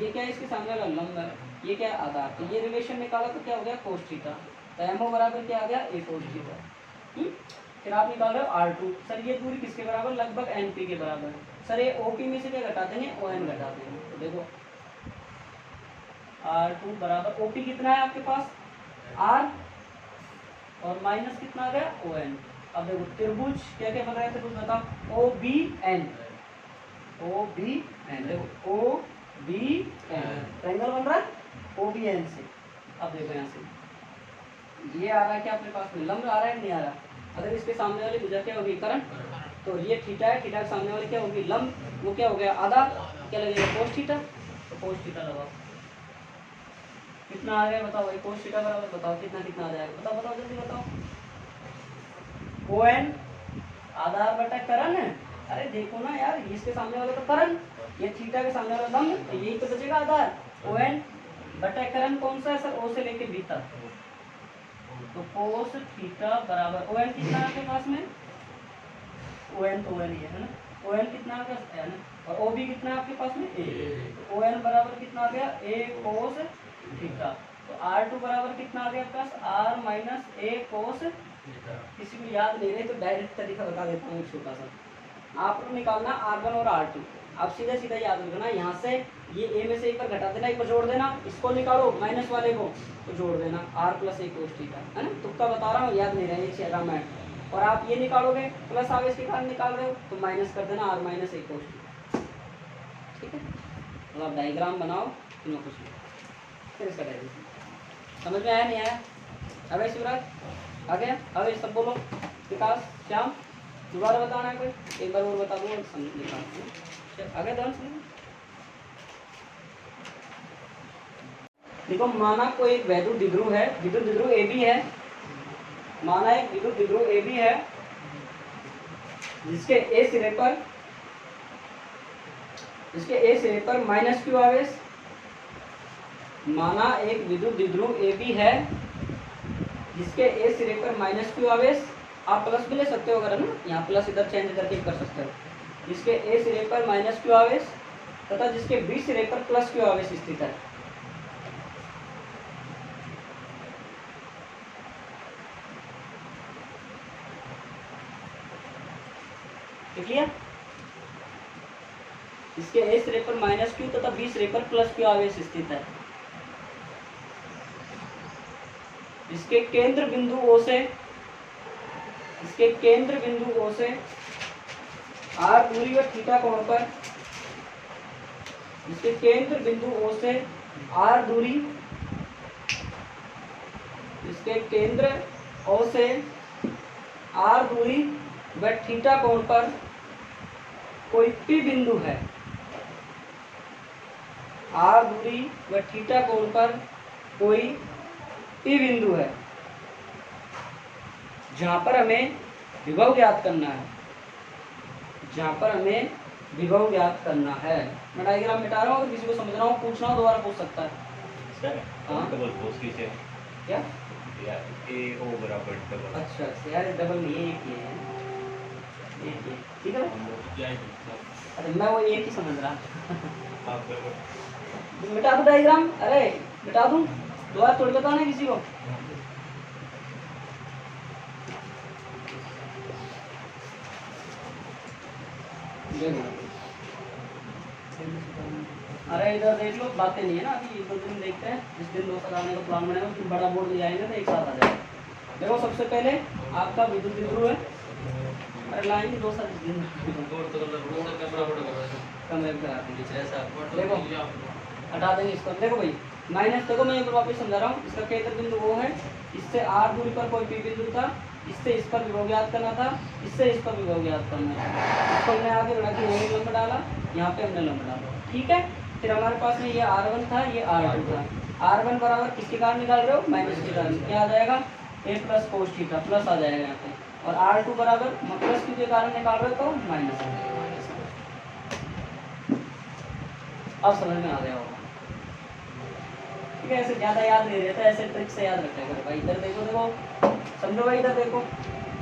ये क्या है इसके सामने वाला लंब है, ये क्या है आधार, तो ये रिलेशन निकाला तो क्या हो गया कोस थीटा, तो MO बराबर क्या आ गया A कोस थीटा। फिर आप निकाल रहे हो R2, सर ये दूरी किसके बराबर लगभग NP के बराबर, सर ये OP में से क्या घटा देंगे ON घटा देंगे। तो देखो R2 बराबर OP कितना है आपके पास R और माइनस कितना आ गया ON। अब देखो त्रिभुज क्या क्या बन रहा है त्रिभुज बताओ, OBN, देखो OBN ट्रायंगल बन रहा है OBN से। अब देखो यहाँ से ये आ रहा है क्या अपने पास में लंब आ रहा है नहीं आ रहा, अगर इसके सामने वाली भुजा क्या होगी करंट, तो ये थीटा है, थीटा के सामने वाली क्या होगी लंब, वो क्या हो गया आधा, क्या लगेगा कोस थीटा, तो कोस थीटा लगाओ, कितना आ गया बताओ भाई कोस थीटा बराबर बताओ कितना कितना आ जाएगा, बताओ बताओ जल्दी बताओ। ON आधार बटा करण है, अरे देखो ना यार इसके सामने वाला तो करण, ये थीटा के सामने वाला लंब, तो यही तो बचेगा आधार। ON बटा करण कौन सा है सर O से लेके B तक, तो कोस थीटा बराबर ON कितना है आपके पास में, ON तो ON ही है ना, ON कितना है आपके पास N, और OB कितना है आपके पास में A, तो ON बराबर कितना आ गया A कोस थीटा, तो R2 बराबर कितना आ गया आपके पास R माइनस A कोस। किसी को याद नहीं रहे तो डायरेक्ट तरीका बता देता हूँ छोटा सा, आपको निकालना R1 और R2, आप सीधा सीधा याद रखना, यहाँ से ये A में से एक पर घटा देना, एक पर जोड़ देना, इसको निकालो माइनस वाले को तो जोड़ देना R plus A cos theta, है ना, तुक्का बता रहा हूँ याद नहीं रहा ये रामायण। और आप ये निकालोगे प्लस आवेश के कारण निकाल रहे हो तो माइनस कर देना R minus A cos theta, ठीक है। तो आप डायग्राम बनाओ तीनों कुछ फिर इसका डायग्राम समझ में आया नहीं आया, अब शिवराज आ गया, अब ये सब बोलो विकास श्याम दोबारा बताना है कोई एक बार और बता दो समझ निकाल आगे ध्यान सुनो। देखो माना कोई एक वैद्युत द्विध्रुव है, विद्युत द्विध्रुव AB है, माना एक विद्युत द्विध्रुव AB है जिसके A सिरे पर माइनस Q आवेश माना एक विद्युत द्विध्रुव ए बी है जिसके ए सिरे पर माइनस क्यू आवेश, आप प्लस भी ले सकते हो अगर, है ना, यहाँ प्लस इधर चेंज करके कर सकते हो, जिसके ए सिरे पर माइनस क्यू आवेश तथा जिसके बी सिरे पर प्लस क्यू आवेश स्थित है। क्लियर? इसके ए सिरे पर माइनस क्यू तथा बी सिरे पर प्लस क्यू आवेश स्थित है। इसके केंद्र बिंदु O से, इसके केंद्र बिंदु O से r दूरी व थीटा कोण पर, इसके केंद्र बिंदु O से r दूरी, इसके केंद्र O से r दूरी व थीटा कोण पर कोई P बिंदु है, r दूरी व थीटा कोण पर कोई P बिंदु है, जहां पर हमें विभव ज्ञात करना है, जहां पर हमें विभव ज्ञात करना है। मैं डायग्राम मिटा रहा हूँ, अगर किसी को समझना हो पूछना हो दोबारा पूछ सकता है। हाँ डबल फोर्स की से क्या यार ए ओ बराबर डबल। अच्छा अच्छा यार डबल नहीं है, एक ही है, एक ही, ठीक है। अरे मैं वो एक ही समझ रहा। हां बराबर मिटा दूं डायग्राम? अरे मिटा दूं, दोबारा थोड़ी बताना किसी को। अरे इधर देख लो, बातें नहीं है ना अभी, 1-2 दिन देखते हैं, जिस दिन दोस्त आने का प्लान बनेगा उसमें बड़ा बोर्ड ले आएंगे तो एक साथ आ जाएगा। देखो सबसे पहले आपका विद्युत द्विध्रुव है, अरे लाएंगे दोस्त जिस दिन कमरे में करा देंगे। देखो हटा देंगे इसको। देखो भाई माइनस, देखो मैं एक बार वापस समझा रहा हूँ, इसका केंद्र बिंदु वो है, इससे r दूरी पर कोई P बिंदु था, इससे इस पर विभव ज्ञात करना था, इससे इस पर विभव ज्ञात करना है। इसको हमने आगे बढ़ा के यही लंब डाला, यहाँ पे हमने लंब डाला, ठीक है। फिर हमारे पास में ये r1 था, ये r2 था। r1 बराबर किसके कारण निकाल रहे हो? माइनस के कारण। क्या आ जाएगा? a plus cos theta, plus आ जाएगा यहाँ पे। और r2 बराबर प्लस क्यू के कारण निकाल रहे हो तो माइनस आ जाएगा। अब समझ में आ गया होगा, ठीक है। ऐसे ज्यादा याद नहीं रहता, ऐसे ट्रिक से याद रखा करो भाई। इधर देखो, देखो समझो भाई, इधर देखो,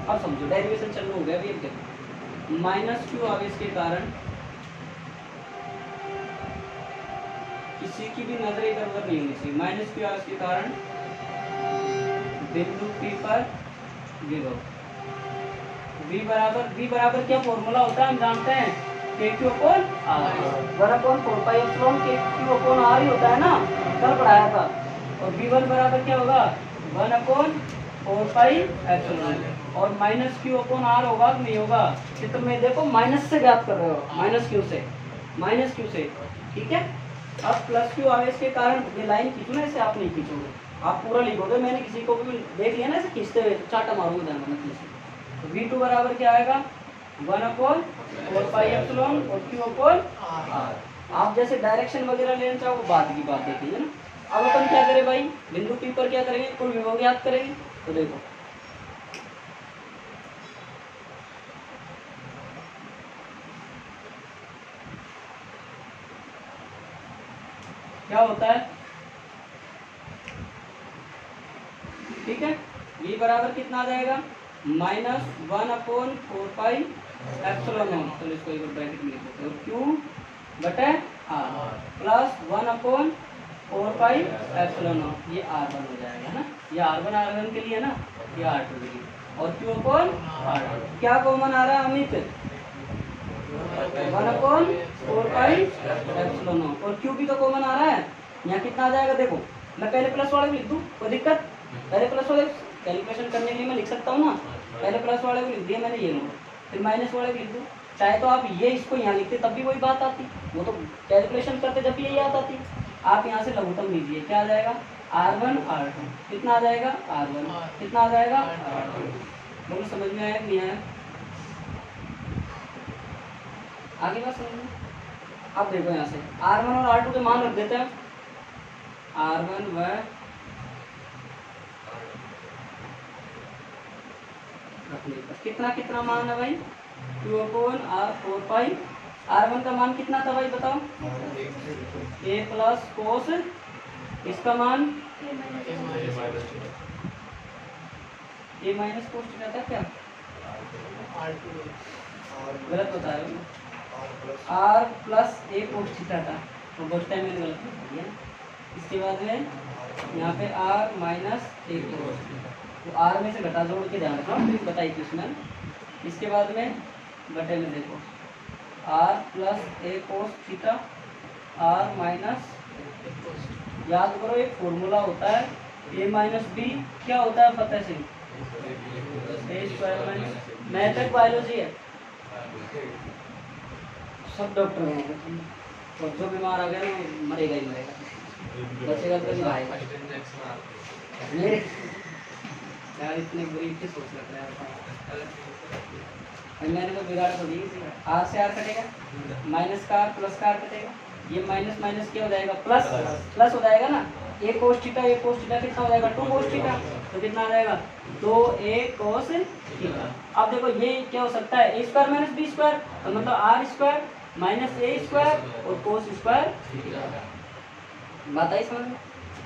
अब समझो डेरिवेशन चालू हो गया अभी। अब देखो माइनस क्यू आवेश के कारण किसी की भी नजर इधर उधर नहीं होनी चाहिए। माइनस क्यू आवेश के कारण बिंदु P पर विभव V बराबर क्या फॉर्मूला होता है हम जानते हैं, KQ upon R, 1/4 pi epsilon KQ upon R ही होता है ना, कल पढ़ाया था। और V1 बराबर क्या होगा? 1/4 पाई एप्सिलॉन, और माइनस क्यू अपॉन R होगा कि नहीं होगा? चित्र में देखो माइनस से ज्ञात कर रहे हो, माइनस क्यू से, ठीक है। अब प्लस क्यू आवेश के कारण ये लाइन खींचो ना, ऐसे आप नहीं खींचोगे, आप पूरा लिखोगे। मैंने किसी को भी देख लिया ना ऐसे खींचते हुए, चाटा मारूंगा ध्यान में खींचे। तो V2 बराबर क्या आएगा? 1/4 पाई एप्सिलॉन और Q अपॉन R। आप जैसे डायरेक्शन वगैरह लेना चाहो बात की बात देखेंगे ना। अब अपन क्या करें भाई, बिंदु P पर क्या करेंगे? कोई विभव ज्ञात करेंगे। तो देखो क्या होता है, ठीक है। V बराबर कितना आ जाएगा? -1/4 पाई एप्सिलॉन नॉट, चलो इसको एक बार ब्रैकेट में लिख देते हैं, Q बटे R plus 1/4 pi epsilon not, ये R1 हो जाएगा ना। ये R1 के लिए ना, ये R2 के लिए, और Q अपॉन R2 क्या कॉमन आ रहा है अमित? 1/4 पाई एप्सिलॉन नॉट, और Q भी तो कॉमन आ रहा है। यहाँ कितना आ जाएगा? देखो मैं पहले प्लस वाले को लिख दूँ, कोई दिक्कत? पहले प्लस वाले कैलकुलेशन करने के लिए मैं लिख सकता हूँ ना, पहले प्लस वाले को लिख दिया मैंने, ये लो, फिर माइनस वाले को लिख दूँ। चाहे तो आप ये इसको यहाँ लिखते तब भी वही बात आती, वो तो कैलकुलेशन करते जब भी यही याद आती। आप यहाँ से लघुत्तम लीजिए, क्या आ जाएगा? R1 R2 कितना आ जाएगा? R1 कितना आ जाएगा? R2। बोलो समझ में आया कि नहीं आया? आगे बात समझ में। अब देखो यहाँ से R1 और R2 के मान रख देते हैं। R1 व कितना कितना मान है भाई? Q अपॉन R4 पाई। R1 का मान कितना था भाई बताओ? A प्लस कोस इसका मान ये मैंने ए माइनस कोस थीटा था क्या? गलत बताया R plus A cos theta था, तो बहुत टाइम मैंने गलत बता दिया। इसके बाद में यहाँ पे आर माइनस ए कोस, तो आर में से घटा जोड़ के ध्यान रखना, फिर बताई थी उसमें। इसके बाद में बटे में देखो R plus A cos theta R minus, याद करो एक फॉर्मूला होता है ए माइनस बी, क्या होता है फतेह सिंह? ए स्क्वायर माइनस, मैथड बायोलॉजी है, सब डॉक्टर हैं, और जो बीमार आ गया ना वो मरेगा ही मरेगा, बचेगा तो नहीं भाई। मेरे यार इतने बुरी की सोच लग रहा है, मैंने तो बिगाड़ तो दी। आर से आर कटेगा, माइनस का आर प्लस का आर कटेगा, ये माइनस माइनस क्या हो जाएगा प्लस, प्लस हो जाएगा ना। ए कोस थीटा कितना हो जाएगा 2 कोस थीटा, तो कितना आ जाएगा 2a कोस थीटा। अब देखो ये क्या हो सकता है A square minus B square, तो मतलब R square minus A square और कोस स्क्वायर थीटा। बात आई समझ में?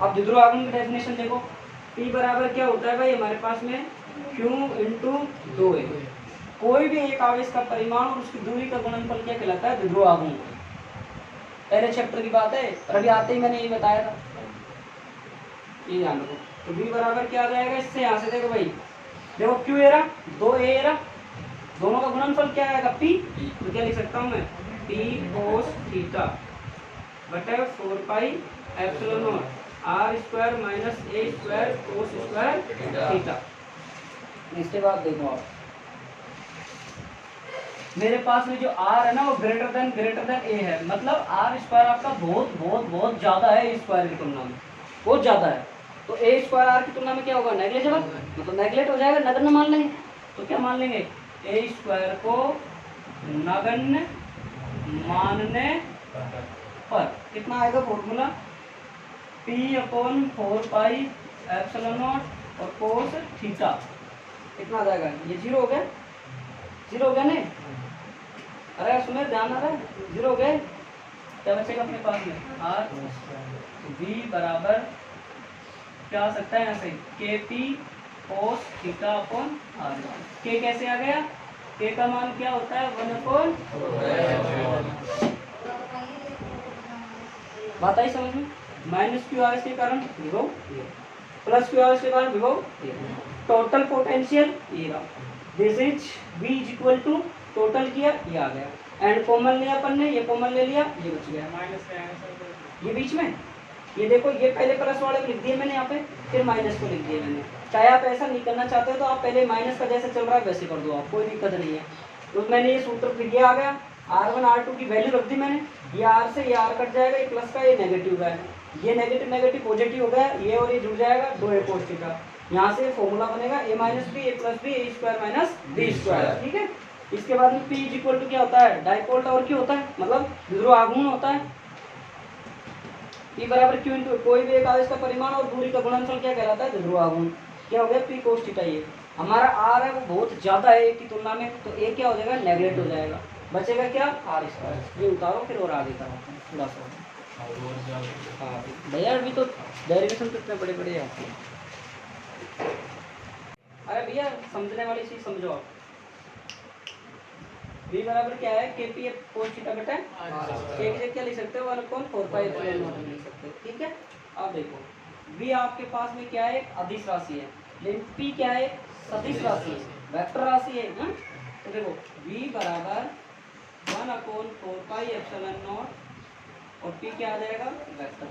अब द्विध्रुवागम की डेफिनेशन देखो, P बराबर क्या होता है भाई हमारे पास में Q इंटू 2a, कोई भी एक आवेश का परिमाण और उसकी दूरी का गुणनफल क्या कहलाता है? द्विध्रुवागम। पहले चैप्टर की बात है, अभी आते ही मैंने ये बताया था, ये ध्यान रखो। तो b बराबर क्या आ जाएगा इससे, यहाँ से देखो भाई, देखो q एरा 2a एरा, दोनों का गुणनफल क्या आएगा p, तो क्या लिख सकता हूँ मैं p कोस थीटा बटे 4 pi epsilon not r square minus a square cos square theta. इसके बाद देखो आप, मेरे पास में जो r है ना वो ग्रेटर देन a है, मतलब r स्क्वायर आपका बहुत बहुत बहुत ज्यादा है a स्क्वायर की तुलना में, बहुत ज्यादा है। तो a स्क्वायर r की तुलना में क्या होगा? नेग्लिजिबल, मतलब नेग्लेक्ट हो जाएगा, नगण्य मान लेंगे। तो क्या मान लेंगे? a स्क्वायर को नगण्य मानने पर कितना आएगा formula? p upon 4 pi epsilon not और कोस थीटा, कितना आ जाएगा? ये 0 हो गया, 0 हो गया नहीं? अरे सुने, ध्यान आ रहा है, 0 हो गए, क्या बचेगा अपने पास में? r v बराबर क्या आ सकता है यहाँ से K P cos theta upon R. K कैसे आ गया? के का मान क्या होता है? 1/, बात आई समझ में? माइनस क्यू आर के कारण विभव, प्लस क्यू आर के कारण विभव, टोटल पोटेंशियल ये रहा, this is v is equal to total किया ये आ गया, एंड कॉमन लिया अपन ने, ये कॉमन ले लिया, ये बच गया माइनस का ये बीच में, ये देखो ये पहले प्लस वाले को लिख दिए मैंने यहाँ पे, फिर माइनस को लिख दिया मैंने। चाहे आप ऐसा नहीं करना चाहते हो तो आप पहले माइनस का जैसे चल रहा है वैसे कर दो, आप कोई दिक्कत नहीं है। तो मैंने ये सूत्र फिर ये आ गया, R1 R2 की वैल्यू रख दी मैंने, ये R से ये R कट जाएगा, ये प्लस का ये नेगेटिव है, ये नेगेटिव नेगेटिव पॉजिटिव हो गया, ये और ये जुड़ जाएगा 2a कोस थीटा। यहाँ से फॉर्मूला बनेगा a minus B A plus B A square minus B square, ठीक है। इसके बाद में P इज इक्वल टू क्या होता है? डाइपोल टावर क्यों होता है, मतलब द्विध्रुवाघूर्ण होता है। P बराबर Q इंटू कोई भी एक आवेश का परिमाण और दूरी का गुणनफल क्या कहलाता है? द्विध्रुवाघूर्ण। क्या हो गया? P cos theta. ये हमारा R है वो बहुत ज्यादा है A की तुलना में, तो A क्या हो जाएगा? नेगलेक्ट हो जाएगा, बचेगा क्या? R square. ये उतारो फिर और आगे करो थोड़ा सा। हाँ भैया अभी तो डेरिवेशन तो इतने बड़े बड़े आते हैं। अरे भैया समझने वाली चीज समझो आप। V बराबर क्या है? के पी कोस थीटा बटा के की जगह क्या लिख सकते हो? 1/4 पाई एप्सिलॉन नॉट लिख सकते हो, ठीक है। अब देखो V आपके पास में क्या है? अदिश राशि है, लेकिन P क्या है? सदिश राशि है, वेक्टर राशि है ना। तो देखो V बराबर 1/4 पाई एप्सिलॉन नॉट और P क्या आ जाएगा? वेक्टर।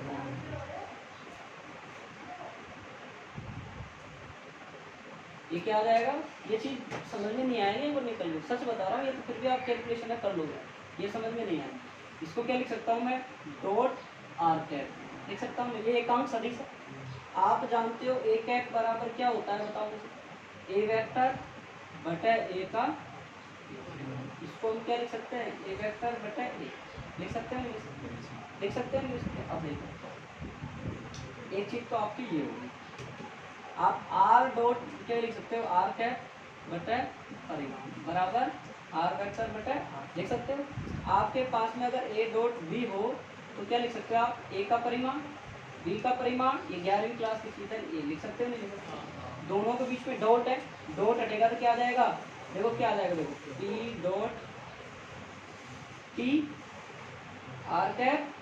ये क्या आ जाएगा? ये चीज समझ में नहीं आएगी, वो निकल लो, सच बता रहा हूँ, ये तो फिर भी आप कैलकुलेशन कर लोगे, ये समझ में नहीं आएगा। इसको क्या लिख सकता हूँ मैं? डॉट आर कैप लिख सकता हूँ। ये एकांक सदिश है, आप जानते हो ए कैप बराबर क्या होता है? बताओ मुझे। ए वेक्टर बटा ए का, इसको हम क्या लिख सकते हैं? ए वेक्टर बटा ए लिख सकते हैं, लिख सकते हैं, लिख सकते हैं। अब देखो एक चीज तो आपकी ये होगी, आप आर डॉट क्या लिख सकते हो? आर कैप बटा परिमाण बराबर आर वेक्टर बटा लिख सकते हो। आपके पास में अगर ए डॉट बी हो तो क्या लिख सकते हो आप? ए का परिमाण बी का परिमाण, ये 11वीं क्लास की चीज है, ये लिख सकते हो नहीं लिख सकते? दोनों के बीच में डॉट है, डॉट हटेगा तो क्या आ जाएगा, देखो क्या आ जाएगा, देखो P dot T R cap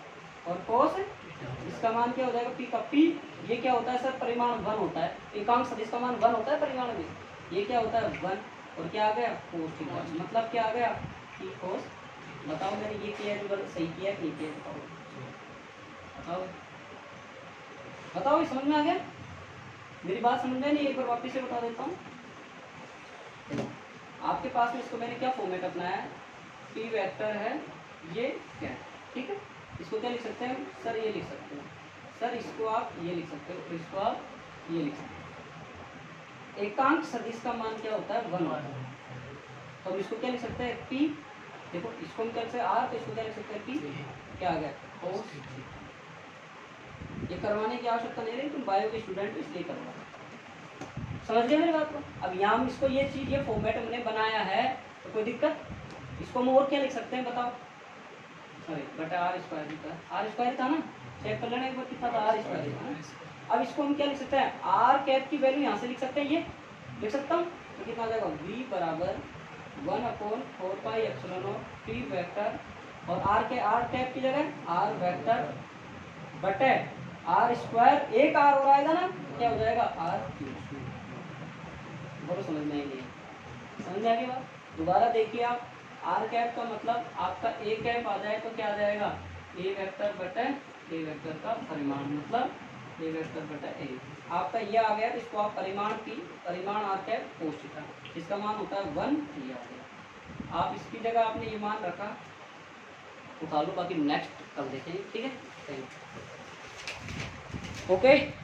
और कॉस, इसका मान क्या हो जाएगा, पी का पी, ये क्या होता है सर, परिमाण 1 होता है, एकांक सदिश का मान 1 होता है परिमाण में, ये क्या होता है 1, और क्या आ गया कोस थीटा, मतलब क्या आ गया पी कोस। बताओ मैंने ये किया है जो सही किया कि नहीं किया, बताओ बताओ, ये समझ में आ गया, मेरी बात समझ में नहीं, एक बार वापस से बता देता हूँ। आपके पास में इसको मैंने क्या फॉर्मेट अपनाया है, पी वेक्टर है, ये क्या है, ठीक है, इसको क्या लिख सकते हैं सर, ये लिख सकते हैं सर, इसको आप ये लिख सकते हो, इसको आप ये लिख सकते हो। एकांक सदिश का मान क्या होता है 1 होता है, तो हम इसको क्या लिख सकते हैं पी, देखो इसको हम क्या लिख सकते हैं आर, तो इसको क्या लिख सकते हैं पी, क्या आ गया कोस। ये करवाने की आवश्यकता नहीं रही, तुम बायो के स्टूडेंट इसलिए करवा, समझ गए मेरी बात को। अब यहाँ हम इसको ये चीज, ये फॉर्मेट हमने बनाया है, तो कोई दिक्कत, इसको हम और क्या लिख सकते हैं बताओ, सॉरी बटा आर स्क्वायर था ना, चेक कर लेना एक बार कितना था, आर स्क्वायर था ना। अब इसको हम क्या लिख सकते हैं, आर कैप की वैल्यू यहाँ से लिख सकते हैं, ये लिख सकता हूँ, तो कितना आ जाएगा v बराबर 1/4πε0 p वेक्टर, और आर कैप की जगह आर वेक्टर बटे आर स्क्वायर, एक आर और आएगा ना, क्या हो जाएगा आर क्यूब। बोलो समझ में नहीं, समझ में आ गई बात, दोबारा देखिए आप, आर कैप का मतलब आपका ए कैप आ जाए तो क्या आ जाएगा, ए वेक्टर बटे ए वेक्टर का परिमाण, मतलब ए वेक्टर बटे ए, आपका ये आ गया, तो इसको आप परिमाण पी, परिमाण आर कैप कोस थीटा, इसका मान होता है 1, ये आ गया। आप इसकी जगह आपने ये मान रखा, उतार लो, बाकी नेक्स्ट कल देखेंगे, ठीक है, थैंक यू, ओके।